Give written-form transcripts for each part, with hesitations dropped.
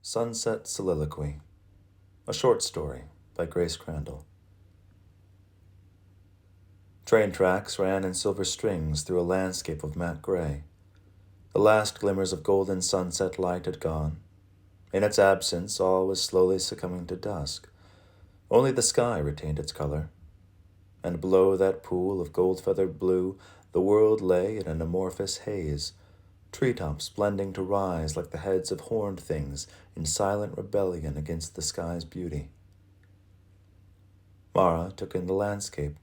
Sunset Soliloquy, a short story by Grace Crandall. Train tracks ran in silver strings through a landscape of matte gray. The last glimmers of golden sunset light had gone. In its absence, all was slowly succumbing to dusk. Only the sky retained its color. And below that pool of gold-feathered blue, the world lay in an amorphous haze, treetops blending to rise like the heads of horned things in silent rebellion against the sky's beauty. Mara took in the landscape.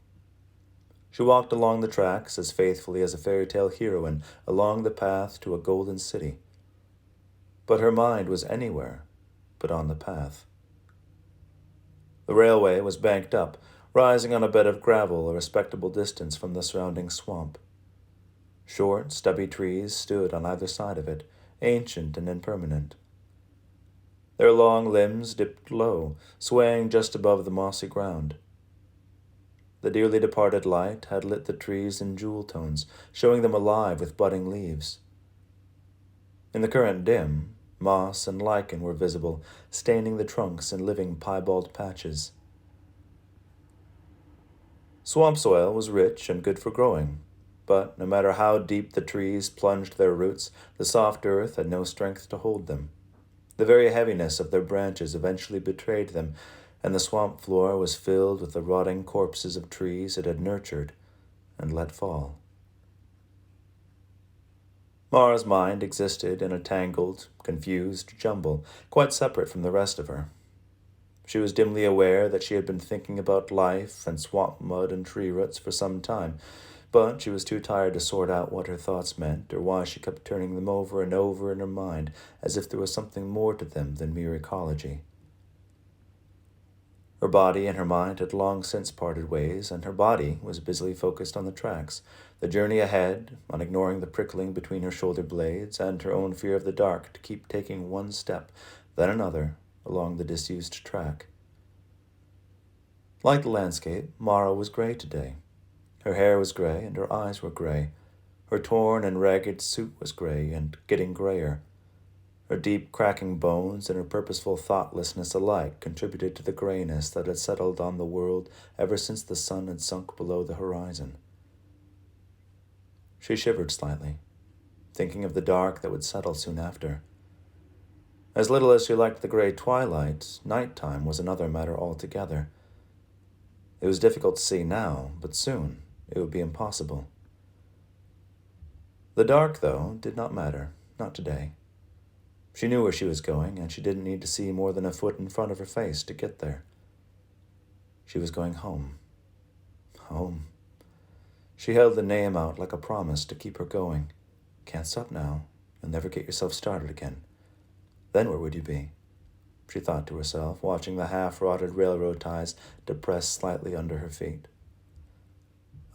She walked along the tracks as faithfully as a fairy tale heroine along the path to a golden city. But her mind was anywhere but on the path. The railway was banked up, rising on a bed of gravel a respectable distance from the surrounding swamp. Short, stubby trees stood on either side of it, ancient and impermanent. Their long limbs dipped low, swaying just above the mossy ground. The dearly departed light had lit the trees in jewel tones, showing them alive with budding leaves. In the current dim, moss and lichen were visible, staining the trunks in living piebald patches. Swamp soil was rich and good for growing, but no matter how deep the trees plunged their roots, the soft earth had no strength to hold them. The very heaviness of their branches eventually betrayed them, and the swamp floor was filled with the rotting corpses of trees it had nurtured and let fall. Mara's mind existed in a tangled, confused jumble, quite separate from the rest of her. She was dimly aware that she had been thinking about life and swamp mud and tree roots for some time, but she was too tired to sort out what her thoughts meant or why she kept turning them over and over in her mind as if there was something more to them than mere ecology. Her body and her mind had long since parted ways, and her body was busily focused on the tracks, the journey ahead, on ignoring the prickling between her shoulder blades and her own fear of the dark to keep taking one step, then another, along the disused track. Like the landscape, Mara was gray today. Her hair was gray, and her eyes were gray. Her torn and ragged suit was gray, and getting grayer. Her deep, cracking bones and her purposeful thoughtlessness alike contributed to the grayness that had settled on the world ever since the sun had sunk below the horizon. She shivered slightly, thinking of the dark that would settle soon after. As little as she liked the gray twilight, nighttime was another matter altogether. It was difficult to see now, but soon it would be impossible. The dark, though, did not matter, not today. She knew where she was going, and she didn't need to see more than a foot in front of her face to get there. She was going home. Home. She held the name out like a promise to keep her going. Can't stop now. You'll never get yourself started again. Then where would you be? She thought to herself, watching the half-rotted railroad ties depress slightly under her feet.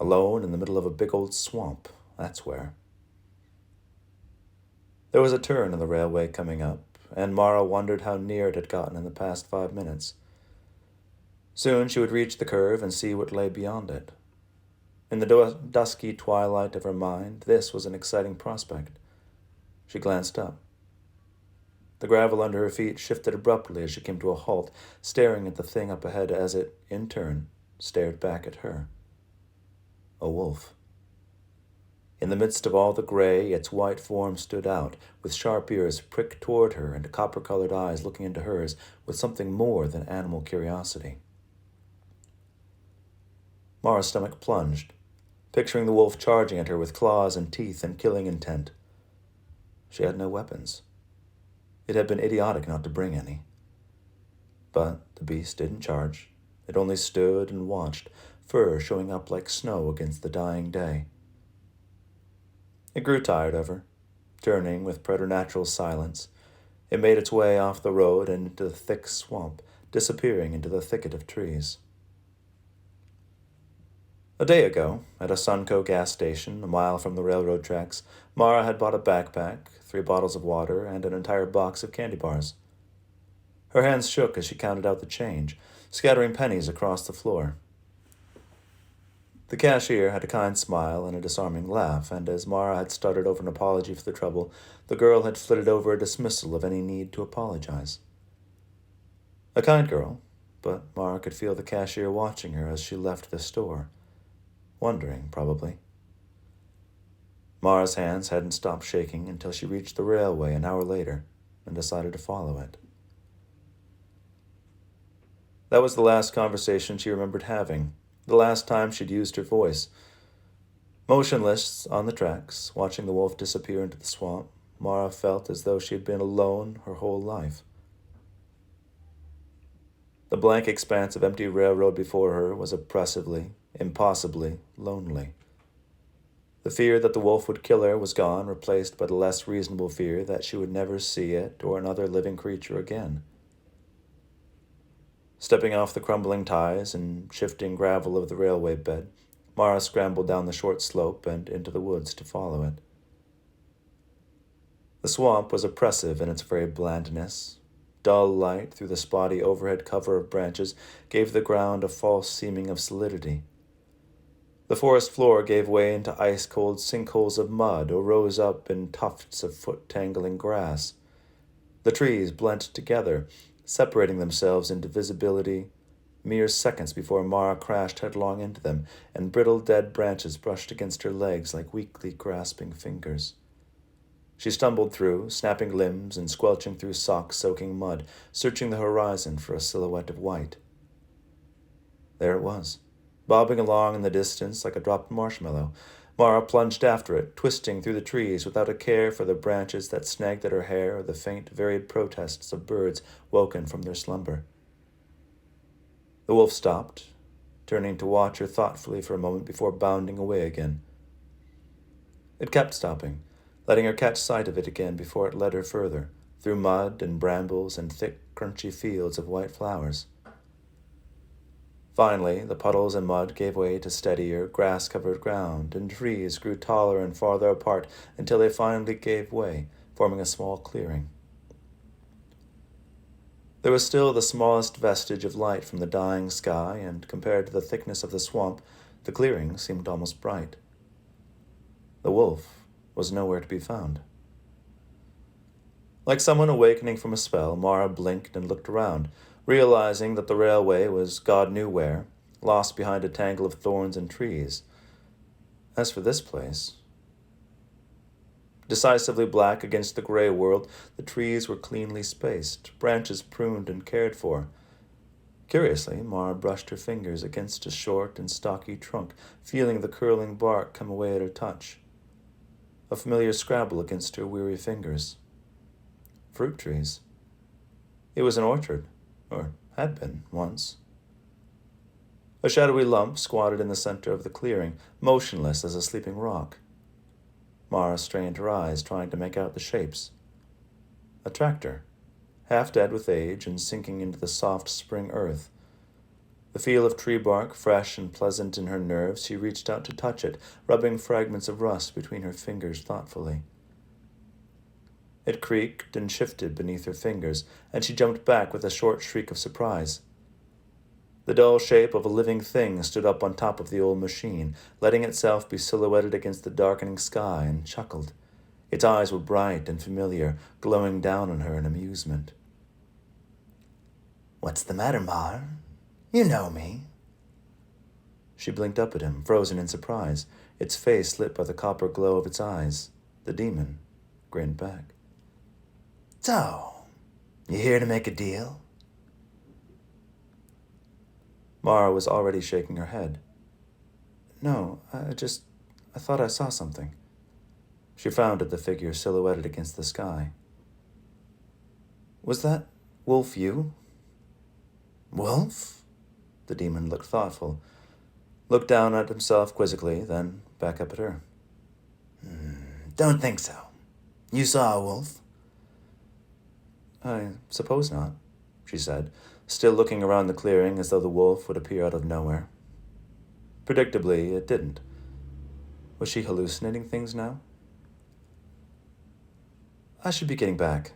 Alone in the middle of a big old swamp, that's where. There was a turn in the railway coming up, and Mara wondered how near it had gotten in the past 5 minutes. Soon she would reach the curve and see what lay beyond it. In the dusky twilight of her mind, this was an exciting prospect. She glanced up. The gravel under her feet shifted abruptly as she came to a halt, staring at the thing up ahead as it, in turn, stared back at her. A wolf. In the midst of all the gray, its white form stood out, with sharp ears pricked toward her and copper-colored eyes looking into hers with something more than animal curiosity. Mara's stomach plunged, picturing the wolf charging at her with claws and teeth and killing intent. She had no weapons. It had been idiotic not to bring any. But the beast didn't charge. It only stood and watched, fur showing up like snow against the dying day. It grew tired of her, turning with preternatural silence. It made its way off the road and into the thick swamp, disappearing into the thicket of trees. A day ago, at a Sunco gas station, a mile from the railroad tracks, Mara had bought a backpack, 3 bottles of water, and an entire box of candy bars. Her hands shook as she counted out the change, scattering pennies across the floor. The cashier had a kind smile and a disarming laugh, and as Mara had stuttered over an apology for the trouble, the girl had flitted over a dismissal of any need to apologize. A kind girl, but Mara could feel the cashier watching her as she left the store. Wondering, probably. Mara's hands hadn't stopped shaking until she reached the railway an hour later and decided to follow it. That was the last conversation she remembered having, the last time she'd used her voice. Motionless on the tracks, watching the wolf disappear into the swamp, Mara felt as though she had been alone her whole life. The blank expanse of empty railroad before her was oppressively, impossibly lonely. The fear that the wolf would kill her was gone, replaced by the less reasonable fear that she would never see it or another living creature again. Stepping off the crumbling ties and shifting gravel of the railway bed, Mara scrambled down the short slope and into the woods to follow it. The swamp was oppressive in its very blandness. Dull light through the spotty overhead cover of branches gave the ground a false seeming of solidity. The forest floor gave way into ice-cold sinkholes of mud or rose up in tufts of foot-tangling grass. The trees blent together, separating themselves into visibility mere seconds before Mara crashed headlong into them, and brittle dead branches brushed against her legs like weakly grasping fingers. She stumbled through, snapping limbs and squelching through sock-soaking mud, searching the horizon for a silhouette of white. There it was, bobbing along in the distance like a dropped marshmallow. Mara plunged after it, twisting through the trees without a care for the branches that snagged at her hair or the faint, varied protests of birds woken from their slumber. The wolf stopped, turning to watch her thoughtfully for a moment before bounding away again. It kept stopping, letting her catch sight of it again before it led her further, through mud and brambles and thick, crunchy fields of white flowers. Finally, the puddles and mud gave way to steadier, grass-covered ground, and trees grew taller and farther apart until they finally gave way, forming a small clearing. There was still the smallest vestige of light from the dying sky, and compared to the thickness of the swamp, the clearing seemed almost bright. The wolf was nowhere to be found. Like someone awakening from a spell, Mara blinked and looked around, realizing that the railway was God knew where, lost behind a tangle of thorns and trees. As for this place, decisively black against the gray world, the trees were cleanly spaced, branches pruned and cared for. Curiously, Mara brushed her fingers against a short and stocky trunk, feeling the curling bark come away at her touch. A familiar scrabble against her weary fingers. Fruit trees. It was an orchard, or had been once. A shadowy lump squatted in the center of the clearing, motionless as a sleeping rock. Mara strained her eyes, trying to make out the shapes. A tractor, half dead with age and sinking into the soft spring earth. The feel of tree bark, fresh and pleasant in her nerves, she reached out to touch it, rubbing fragments of rust between her fingers thoughtfully. It creaked and shifted beneath her fingers, and she jumped back with a short shriek of surprise. The dull shape of a living thing stood up on top of the old machine, letting itself be silhouetted against the darkening sky, and chuckled. Its eyes were bright and familiar, glowing down on her in amusement. "What's the matter, Mar? You know me." She blinked up at him, frozen in surprise, its face lit by the copper glow of its eyes. The demon grinned back. "So, you here to make a deal?" Mara was already shaking her head. "No, I thought I saw something." She frowned at the figure silhouetted against the sky. "Was that wolf you?" "Wolf?" The demon looked thoughtful, looked down at himself quizzically, then back up at her. Don't think so. You saw a wolf?" "I suppose not," she said, still looking around the clearing as though the wolf would appear out of nowhere. Predictably, it didn't. Was she hallucinating things now? "I should be getting back."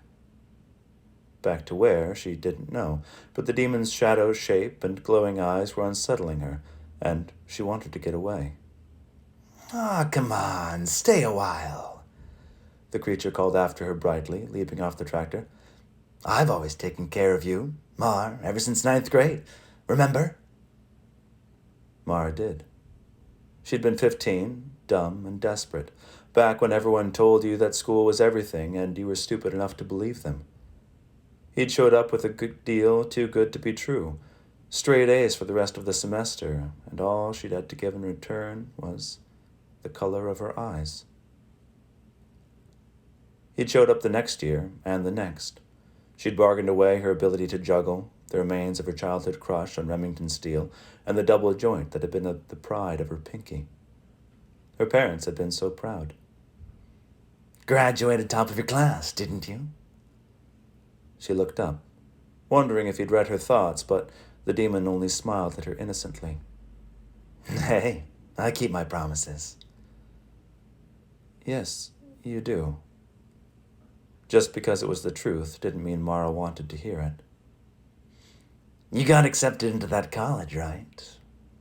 Back to where, she didn't know, but the demon's shadowed shape and glowing eyes were unsettling her, and she wanted to get away. "Ah, come on, stay a while," The creature called after her brightly, leaping off the tractor. "I've always taken care of you, Mar, ever since 9th grade. Remember?" Mara did. She'd been 15, dumb and desperate, back when everyone told you that school was everything and you were stupid enough to believe them. He'd showed up with a good deal too good to be true, straight A's for the rest of the semester, and all she'd had to give in return was the color of her eyes. He'd showed up the next year, and the next. She'd bargained away her ability to juggle, the remains of her childhood crush on Remington steel, and the double joint that had been the pride of her pinky. Her parents had been so proud. "Graduated top of your class, didn't you?" She looked up, wondering if he'd read her thoughts, but the demon only smiled at her innocently. "Hey, I keep my promises." Yes, you do. Just because it was the truth didn't mean Mara wanted to hear it. "You got accepted into that college, right?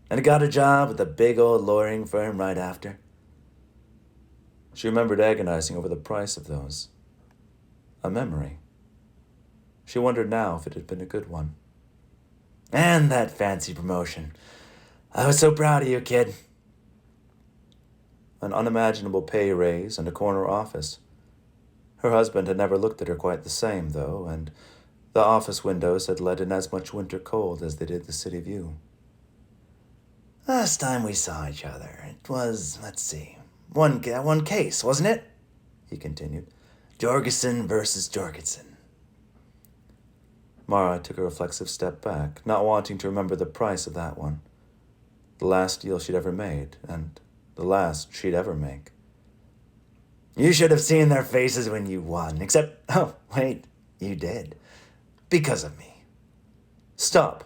And got a job with a big old lawyering firm right after?" She remembered agonizing over the price of those. A memory. She wondered now if it had been a good one. "And that fancy promotion. I was so proud of you, kid." An unimaginable pay raise and a corner office. Her husband had never looked at her quite the same, though, and the office windows had let in as much winter cold as they did the city view. "Last time we saw each other, it was, let's see, one case, wasn't it?" he continued. "Jorgensen versus Jorgensen." Mara took a reflexive step back, not wanting to remember the price of that one. The last deal she'd ever made, and the last she'd ever make. "You should have seen their faces when you won, except, oh, wait, you did. Because of me." "Stop,"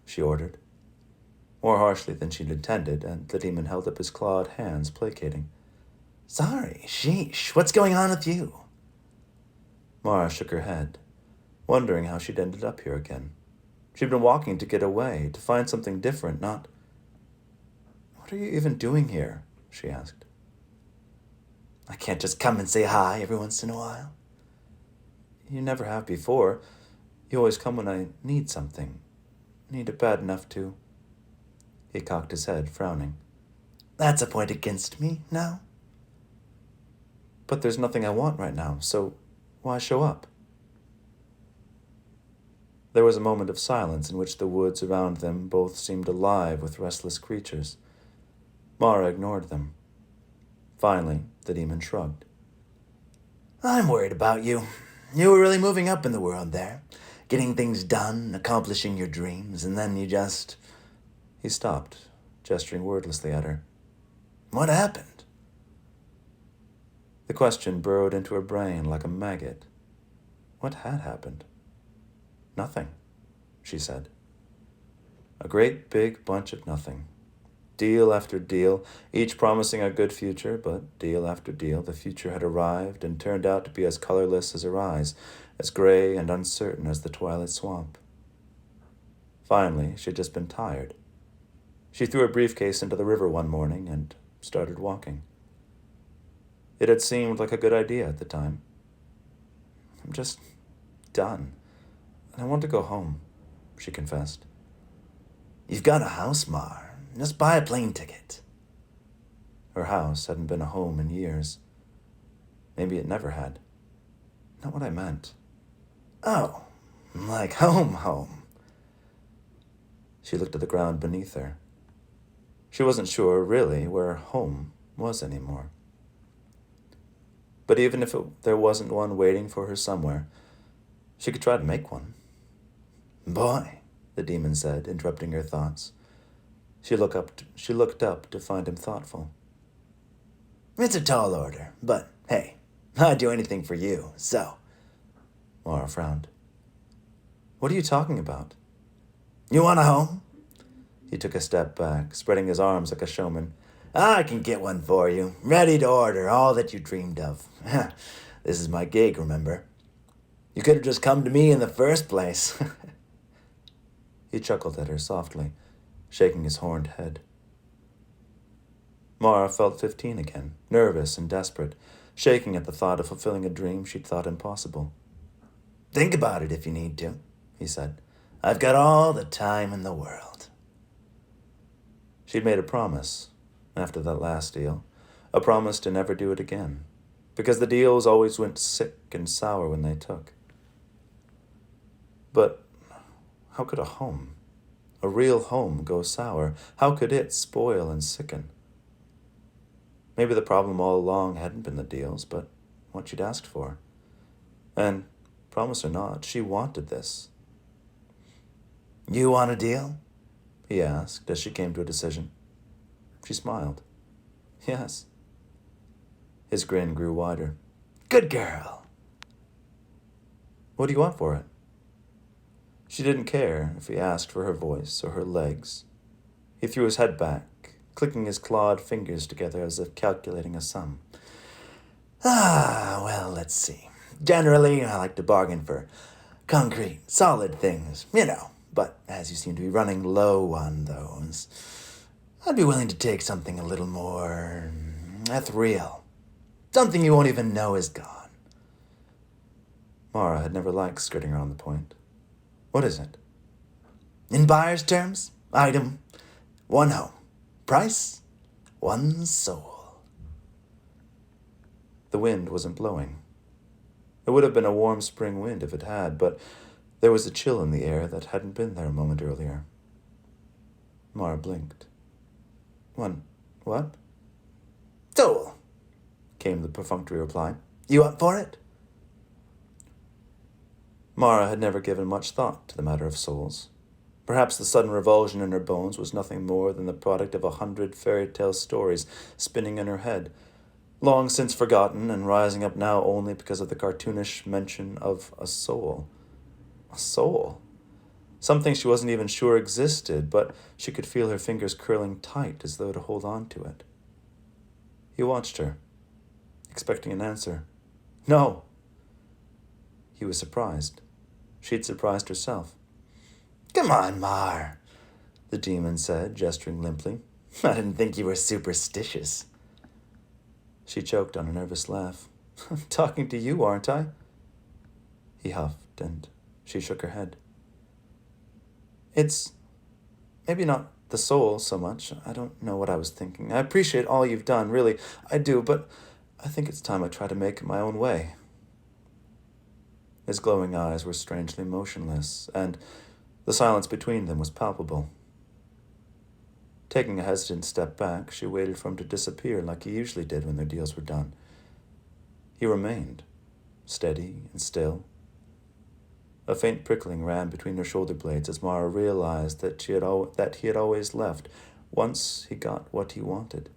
she ordered, more harshly than she'd intended, and the demon held up his clawed hands, placating. "Sorry, sheesh, what's going on with you?" Mara shook her head, wondering how she'd ended up here again. She'd been walking to get away, to find something different, not... "What are you even doing here?" she asked. "I can't just come and say hi every once in a while." "You never have before. You always come when I need something. Need it bad enough to..." He cocked his head, frowning. "That's a point against me now?" "But there's nothing I want right now, so why show up?" There was a moment of silence in which the woods around them both seemed alive with restless creatures. Mara ignored them. Finally, the demon shrugged. "I'm worried about you. You were really moving up in the world there, getting things done, accomplishing your dreams, and then you just..." He stopped, gesturing wordlessly at her. "What happened?" The question burrowed into her brain like a maggot. What had happened? Nothing, she said. A great big bunch of nothing. Deal after deal, each promising a good future, but deal after deal, the future had arrived and turned out to be as colorless as her eyes, as gray and uncertain as the twilight swamp. Finally, she'd just been tired. She threw her briefcase into the river one morning and started walking. It had seemed like a good idea at the time. "I'm just done. And I want to go home," she confessed. "You've got a house, Mar. Just buy a plane ticket." Her house hadn't been a home in years. Maybe it never had. Not what I meant. "Oh, like home. She looked at the ground beneath her. She wasn't sure, really, where home was anymore. But even if there wasn't one waiting for her somewhere, she could try to make one. "Boy," the demon said, interrupting her thoughts. She looked up to find him thoughtful. "It's a tall order, but hey, I'd do anything for you, so." Mara frowned. "What are you talking about?" "You want a home?" He took a step back, spreading his arms like a showman. "I can get one for you, ready to order, all that you dreamed of. This is my gig, remember? You could have just come to me in the first place." He chuckled at her softly. shaking his horned head. Mara felt 15 again, nervous and desperate, shaking at the thought of fulfilling a dream she'd thought impossible. Think about it if you need to, he said. I've got all the time in the world. She'd made a promise, after that last deal, a promise to never do it again, because the deals always went sick and sour when they took. But how could a home, a real home, go sour? How could it spoil and sicken? Maybe the problem all along hadn't been the deals, but what she'd asked for. And, promise or not, she wanted this. You want a deal? He asked as she came to a decision. She smiled. Yes. His grin grew wider. Good girl. What do you want for it? She didn't care if he asked for her voice or her legs. He threw his head back, clicking his clawed fingers together as if calculating a sum. Well, let's see. Generally, I like to bargain for concrete, solid things, But as you seem to be running low on those, I'd be willing to take something a little more ethereal. Something you won't even know is gone. Mara had never liked skirting around the point. What is it? In buyer's terms, item, 1 home. Price, 1 soul. The wind wasn't blowing. It would have been a warm spring wind if it had, but there was a chill in the air that hadn't been there a moment earlier. Mara blinked. What? Soul, came the perfunctory reply. You up for it? Mara had never given much thought to the matter of souls. Perhaps the sudden revulsion in her bones was nothing more than the product of 100 fairy tale stories spinning in her head, long since forgotten and rising up now only because of the cartoonish mention of a soul. A soul? Something she wasn't even sure existed, but she could feel her fingers curling tight as though to hold on to it. He watched her, expecting an answer. No! He was surprised. She'd surprised herself. Come on, Mar, the demon said, gesturing limply. I didn't think you were superstitious. She choked on a nervous laugh. I'm talking to you, aren't I? He huffed, and she shook her head. It's maybe not the soul so much. I don't know what I was thinking. I appreciate all you've done, really. I do, but I think it's time I try to make it my own way. His glowing eyes were strangely motionless, and the silence between them was palpable. Taking a hesitant step back, she waited for him to disappear like he usually did when their deals were done. He remained, steady and still. A faint prickling ran between her shoulder blades as Mara realized that he had always left once he got what he wanted.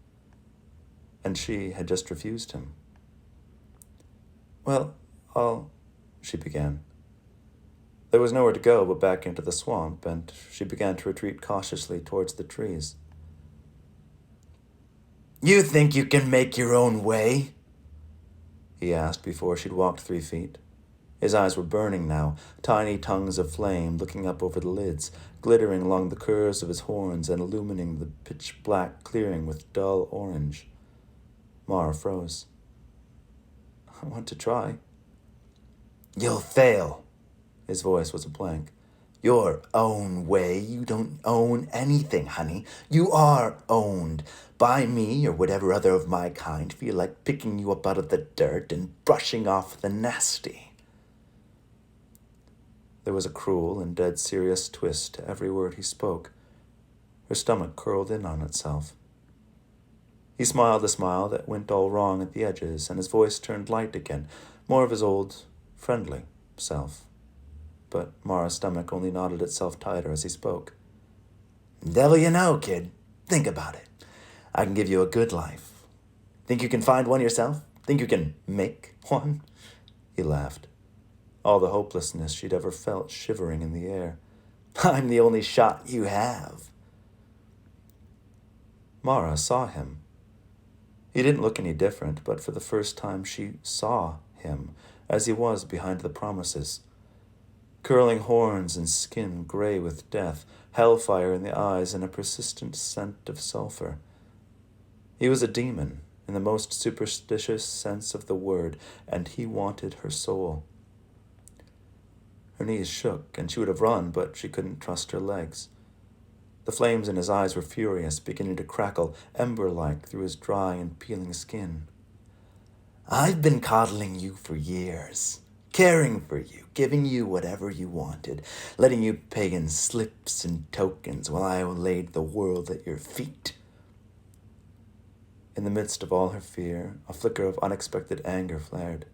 And she had just refused him. Well, she began. There was nowhere to go but back into the swamp, and she began to retreat cautiously towards the trees. You think you can make your own way? He asked before she'd walked 3 feet. His eyes were burning now, tiny tongues of flame looking up over the lids, glittering along the curves of his horns and illumining the pitch-black clearing with dull orange. Mara froze. I want to try. You'll fail. His voice was a blank. Your own way. You don't own anything, honey. You are owned by me or whatever other of my kind feel like picking you up out of the dirt and brushing off the nasty. There was a cruel and dead serious twist to every word he spoke. Her stomach curled in on itself. He smiled a smile that went all wrong at the edges, and his voice turned light again, more of his old, friendly self. But Mara's stomach only knotted itself tighter as he spoke. Devil you know, kid. Think about it. I can give you a good life. Think you can find one yourself? Think you can make one? He laughed, all the hopelessness she'd ever felt shivering in the air. I'm the only shot you have. Mara saw him. He didn't look any different, but for the first time she saw him as he was behind the promises. curling horns and skin gray with death, hellfire in the eyes, and a persistent scent of sulfur. He was a demon, in the most superstitious sense of the word, and he wanted her soul. Her knees shook, and she would have run, but she couldn't trust her legs. The flames in his eyes were furious, beginning to crackle ember-like through his dry and peeling skin. I've been coddling you for years, caring for you, giving you whatever you wanted, letting you pay in slips and tokens while I laid the world at your feet. In the midst of all her fear, a flicker of unexpected anger flared.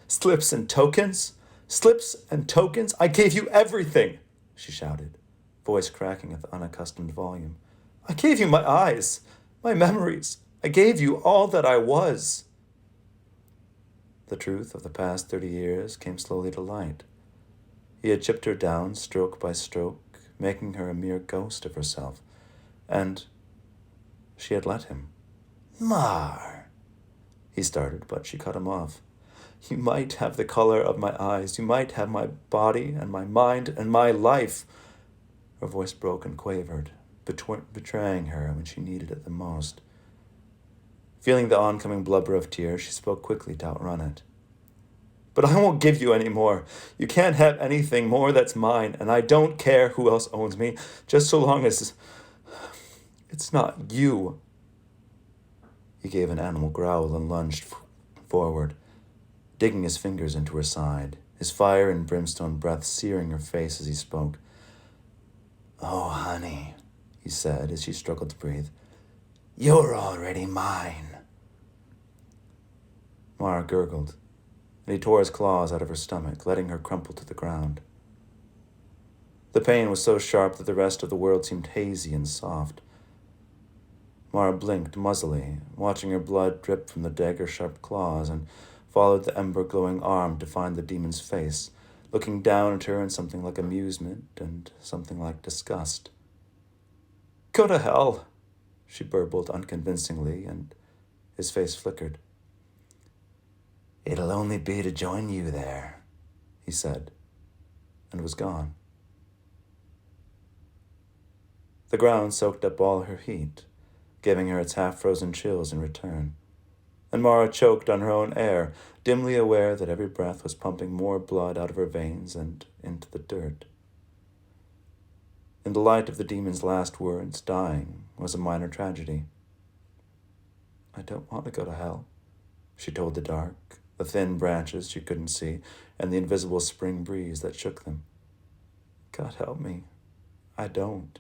Slips and tokens? Slips and tokens? I gave you everything, she shouted, voice cracking at the unaccustomed volume. I gave you my eyes, my memories. I gave you all that I was. The truth of the past 30 years came slowly to light. He had chipped her down stroke by stroke, making her a mere ghost of herself. And she had let him. Mar, he started, but she cut him off. You might have the color of my eyes. You might have my body and my mind and my life. Her voice broke and quavered, betraying her when she needed it the most. Feeling the oncoming blubber of tears, she spoke quickly to outrun it. But I won't give you any more. You can't have anything more that's mine, and I don't care who else owns me, just so long as it's not you. He gave an animal growl and lunged forward, digging his fingers into her side, his fire and brimstone breath searing her face as he spoke. Oh, honey, he said as she struggled to breathe. You're already mine. Mara gurgled, and he tore his claws out of her stomach, letting her crumple to the ground. The pain was so sharp that the rest of the world seemed hazy and soft. Mara blinked muzzily, watching her blood drip from the dagger-sharp claws, and followed the ember-glowing arm to find the demon's face, looking down at her in something like amusement and something like disgust. Go to hell, she burbled unconvincingly, and his face flickered. It'll only be to join you there, he said, and was gone. The ground soaked up all her heat, giving her its half-frozen chills in return, and Mara choked on her own air, dimly aware that every breath was pumping more blood out of her veins and into the dirt. In the light of the demon's last words, dying was a minor tragedy. I don't want to go to hell, she told the dark, the thin branches she couldn't see, and the invisible spring breeze that shook them. God help me, I don't.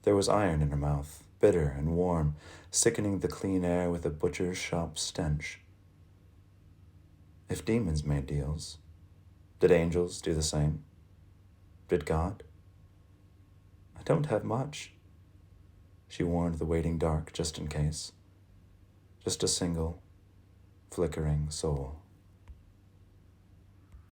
There was iron in her mouth, bitter and warm, sickening the clean air with a butcher's shop stench. If demons made deals, did angels do the same? Did God? I don't have much, she warned the waiting dark just in case. Just a single, flickering soul.